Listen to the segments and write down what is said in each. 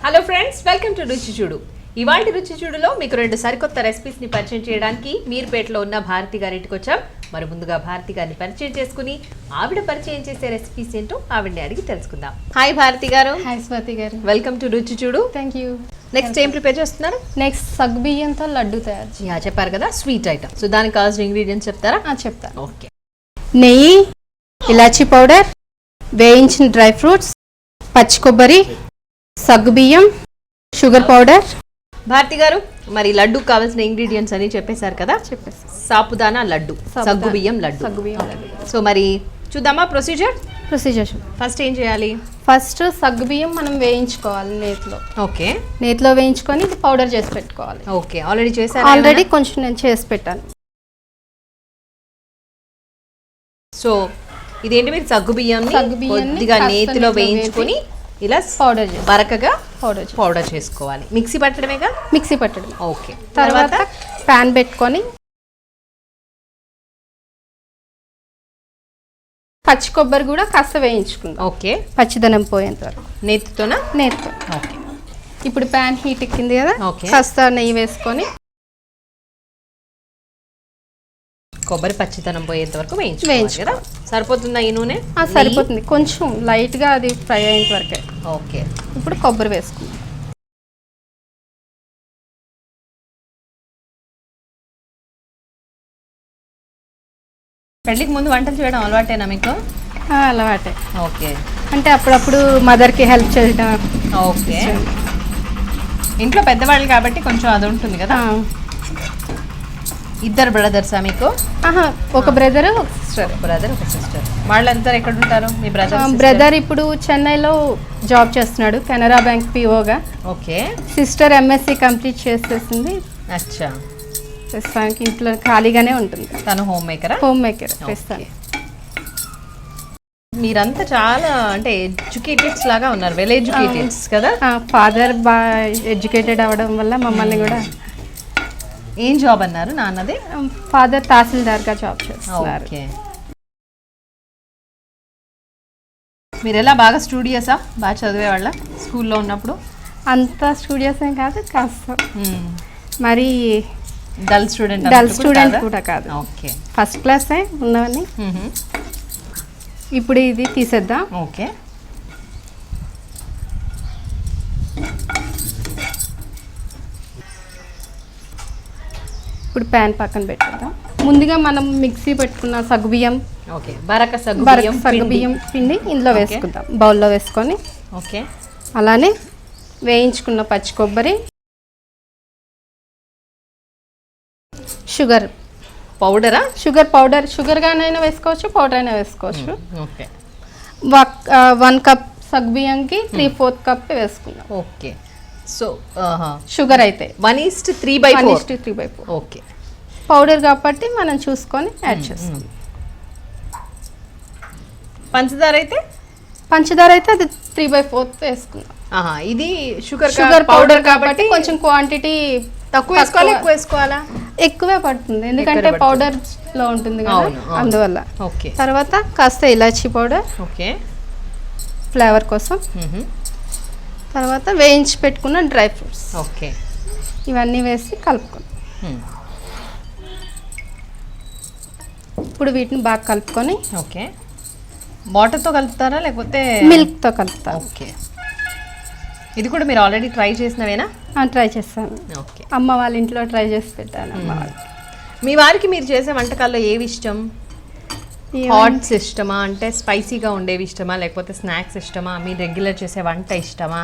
Hello friends, welcome to రుచి చూడు. ఇవాల్టి రుచి చూడులో మీకు 2 సరికొత్త రెసిపీస్ని పరిచయం చేయడానికి మీర్పేటలో ఉన్న భారతి గారింటికి వచ్చాం. మరి ముందుగా భారతి గారిని పరిచయం చేసుకుని ఆవిడ పరిచయం చేసే రెసిపీస్ ఏంటో ఆవిడని అడిగి తెలుసుకుందాం. హాయ్ భారతి గారు. హాయ్ స్వాతి గారు. వెల్కమ్ టు రుచి చూడు. Thank you. నెక్స్ట్ ఏం ప్రిపేర్ చేస్తున్నారు? నెక్స్ట్ సగ్గుబియ్యంతో లడ్డు తయారు. చెప్పారు కదా, స్వీట్ ఐటమ్. సో దానికి కావాల్సిన ఇంగ్రీడియంట్స్ చెప్తారా? చెప్తాను. ఓకే. నెయ్యి, ఇలాచీ పౌడర్, వేయించిన డ్రై ఫ్రూట్స్, పచ్చి కొబ్బరి, సగ్గుబియ్యం, షుగర్ పౌడర్. భారతి గారు, మరి లడ్డు కావాల్సిన ఇంగ్రీడియంట్స్ అని చెప్పేశారు కదా. చెప్పేసి సాపుదానా లడ్డు, సగ్గుబియ్యం లడ్డు. సో మరి చూద్దామా ప్రొసీజర్. ఫస్ట్ ఏం చేయాలి? ఫస్ట్ సగ్గుబియ్యం మనం వేయించుకోవాలి నేతిలో. ఓకే. నేతిలో వేయించుకొని ఇది పౌడర్ చేసి పెట్టుకోవాలి. ఓకే, ఆల్రెడీ చేశారు? ఆల్రెడీ కొంచెం నేను చేసి పెట్టాను. సో ఇదేంటి, మీరు సగ్గుబియ్యాన్ని కొద్దిగా నేతిలో వేయించుకొని ఇలా పౌడర్ బరకగా పౌడర్ చేసుకోవాలి. మిక్సీ పట్టడమేగా? మిక్సీ పట్టడం. ఓకే. తర్వాత ప్యాన్ పెట్టుకొని పచ్చి కొబ్బరి కూడా కాస్త వేయించుకుందాం. ఓకే. పచ్చిదనం పోయేంత వరకు నేతితోనా? నేతితో. ఓకే. ఇప్పుడు ప్యాన్ హీట్ ఎక్కింది కదా, కాస్త నెయ్యి వేసుకొని కొబ్బరి పచ్చితనం పోయేంత వరకు వేయించుకోవాలి. సరిపోతుందా ఈ నూనె? సరిపోతుంది, కొంచెం లైట్ గా అది ఫ్రై అయ్యేంత వరకే. ఓకే. ఇప్పుడు కొబ్బరి వేసుకుందాం. పెళ్ళికి ముందు వంటలు చేయడం అలవాటేనా మీకు? అలవాటే. ఓకే. అంటే అప్పుడప్పుడు మదర్ కి హెల్ప్ చేయడం. ఓకే. ఇంట్లో పెద్దవాళ్ళు కాబట్టి కొంచెం అది ఉంటుంది కదా. ఇద్దరు బ్రదర్సా మీకు? ఒక బ్రదర్ ఒక సిస్టర్. బ్రదర్ ఒక సిస్టర్. వాళ్ళంతా ఎక్కడ ఉంటారు మీ బ్రదర్? బ్రదర్ ఇప్పుడు చెన్నైలో జాబ్ చేస్తున్నాడు, కెనరా బ్యాంక్ పిఓగా. ఓకే. సిస్టర్ ఎంఎస్సి కంప్లీట్ చేసేసింది. అచ్చా. ప్రస్తుతానికి ఇంట్లో ఖాళీగానే ఉంటుంది. తను హోమ్ మేకరా? హోమ్ మేకర్ ప్రస్తుతానికి. మీరంతా చాలా అంటే ఎడ్యుకేటెడ్స్ లాగా ఉన్నారు, వెల్ ఎడ్యుకేటెడ్స్ కదా. ఫాదర్ బాగా ఎడ్యుకేటెడ్ అవ్వడం వల్ల మమ్మల్ని కూడా. ఏం జాబ్ అన్నారు నాన్నది? ఫాదర్ తహసీల్దార్ గా జాబ్ చేస్తున్నారు. మీరు ఎలా బాగా స్టూడియసా? బాగా చదివేవాళ్ళ స్కూల్లో ఉన్నప్పుడు? అంత స్టూడియస్ ఏం కాదు, కాస్త మరి డల్ స్టూడెంట్ కూడా కాదు. ఓకే. ఫస్ట్ క్లాసే ఉన్నవని. ఇప్పుడు ఇది తీసేద్దాం. ఓకే. ఇప్పుడు ప్యాన్ పక్కన పెట్టేద్దాం. ముందుగా మనం మిక్సీ పెట్టుకున్న సగ్గుబియ్యం, సగ్గుబియ్యం పిండి ఇందులో వేసుకుందాం. బౌల్లో వేసుకొని. ఓకే. అలానే వేయించుకున్న పచ్చి కొబ్బరి, షుగర్ పౌడరా? షుగర్ పౌడర్, షుగర్ గానైనా వేసుకోవచ్చు, పౌడర్ అయినా వేసుకోవచ్చు. ఓకే. 1 కప్ సగ్గుబియ్యంకి 3/4 కప్ వేసుకుందాం. ఓకే. సో షుగర్ అయితే 1:3/4. ఓకే. పౌడర్ కాబట్టి మనం చూసుకొని యాడ్ చేస్తాం. పంచదార అయితే అది 3/4 వేసుకుందాం. ఇది షుగర్ పౌడర్ కాబట్టి కొంచెం క్వాంటిటీ తక్కువ వేసుకోవాలి. ఎక్కువ వేసుకోవాలా? ఎక్కువే పడుతుంది, ఎందుకంటే పౌడర్ లో ఉంటుంది కదా, అందువల్ల. ఓకే. తర్వాత కాస్త ఇలాచీ పౌడర్. ఓకే. ఫ్లేవర్ కోసం. తర్వాత వేయించి పెట్టుకున్న డ్రై ఫ్రూట్స్. ఓకే. ఇవన్నీ వేసి కలుపుకొని ఇప్పుడు వీటిని బాగా కలుపుకొని. ఓకే. వాటర్తో కలుపుతారా లేకపోతే మిల్క్తో కలుపుతా? ఓకే. ఇది కూడా మీరు ఆల్రెడీ ట్రై చేసినవేనా? ట్రై చేస్తాను. ఓకే. అమ్మ వాళ్ళ ఇంట్లో ట్రై చేసి పెట్టాను. అమ్మ వాళ్ళకి. మీ వారికి మీరు చేసే వంటకాల్లో ఏవి ఇష్టం? హాట్స్ ఇష్టమా, అంటే స్పైసీగా ఉండేవి ఇష్టమా, లేకపోతే స్నాక్స్ ఇష్టమా, మీరు రెగ్యులర్ చేసే వంట ఇష్టమా?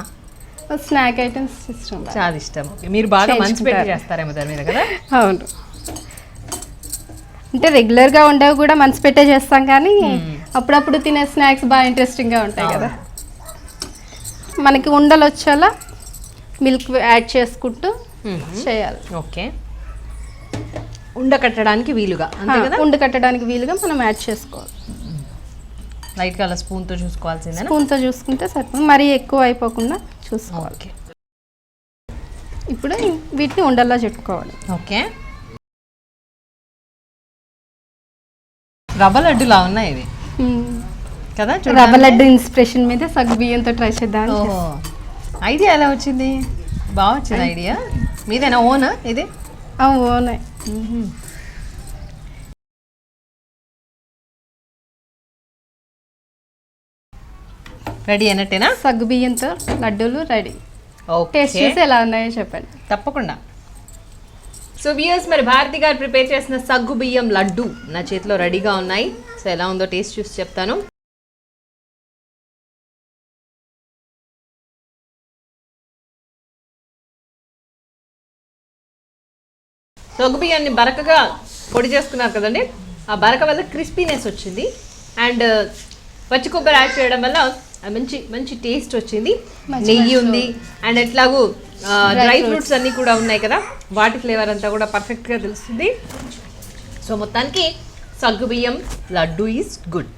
స్నాక్ ఐటమ్స్ ఇష్టం, చాలా ఇష్టం. మీరు బాగా మంచి పెట్టి చేస్తారేమో దాని మీద కదా. అవును, అంటే రెగ్యులర్గా ఉండేవి కూడా మనసు పెట్టే చేస్తాం, కానీ అప్పుడప్పుడు తినే స్నాక్స్ బాగా ఇంట్రెస్టింగ్గా ఉంటాయి కదా. మనకి ఉండలు వచ్చేలా మిల్క్ యాడ్ చేసుకుంటూ చేయాలి. ఓకే. ఉండకట్టడానికి వీలుగా, అంతే కదా? ఉండకట్టడానికి వీలుగా మనం యాడ్ చేసుకోవాలి. లైట్గా అలా స్పూన్తో చూసుకోవాల్సిందే. స్పూన్తో చూసుకుంటే సరిపోతుంది, మరీ ఎక్కువ అయిపోకుండా చూసుకోవాలి. ఇప్పుడు వీటిని ఉండల్లా చుట్టుకోవాలి. ఓకే. రవ్వ లడ్డులా ఉన్నాయి ఇవి కదా. రవ్వ లడ్డు ఇన్స్పిరేషన్ మీద సగ్గు బియ్యంతో ట్రై చేద్దాం. ఐడియా ఎలా వచ్చింది? బాగా వచ్చింది ఐడియా. మీదేనా ఓనా ఇది? ఓనే. రెడీ అన్నట్టేనా? సగ్గు బియ్యంతో లడ్డూలు రెడీ. ఓకే, టేస్ట్ చేసి ఎలా ఉన్నాయో చెప్పండి. తప్పకుండా. సో వ్యూయర్స్, మరి భారతి గారు ప్రిపేర్ చేసిన సగ్గు బియ్యం లడ్డు నా చేతిలో రెడీగా ఉన్నాయి. సో ఎలా ఉందో టేస్ట్ చూసి చెప్తాను. సగ్గు బియ్యాన్ని బరకగా పొడి చేసుకున్నారు కదండి, ఆ బరక వల్ల క్రిస్పీనెస్ వచ్చింది. అండ్ పచ్చి కొబ్బరి యాడ్ చేయడం వల్ల మంచి మంచి టేస్ట్ వచ్చింది. నెయ్యి ఉంది అండ్ ఎట్లాగూ డ్రై ఫ్రూట్స్ అన్నీ కూడా ఉన్నాయి కదా, వాటి ఫ్లేవర్ అంతా కూడా పర్ఫెక్ట్గా తెలుస్తుంది. సో మొత్తానికి సగ్గు బియ్యం లడ్డు ఈజ్ గుడ్.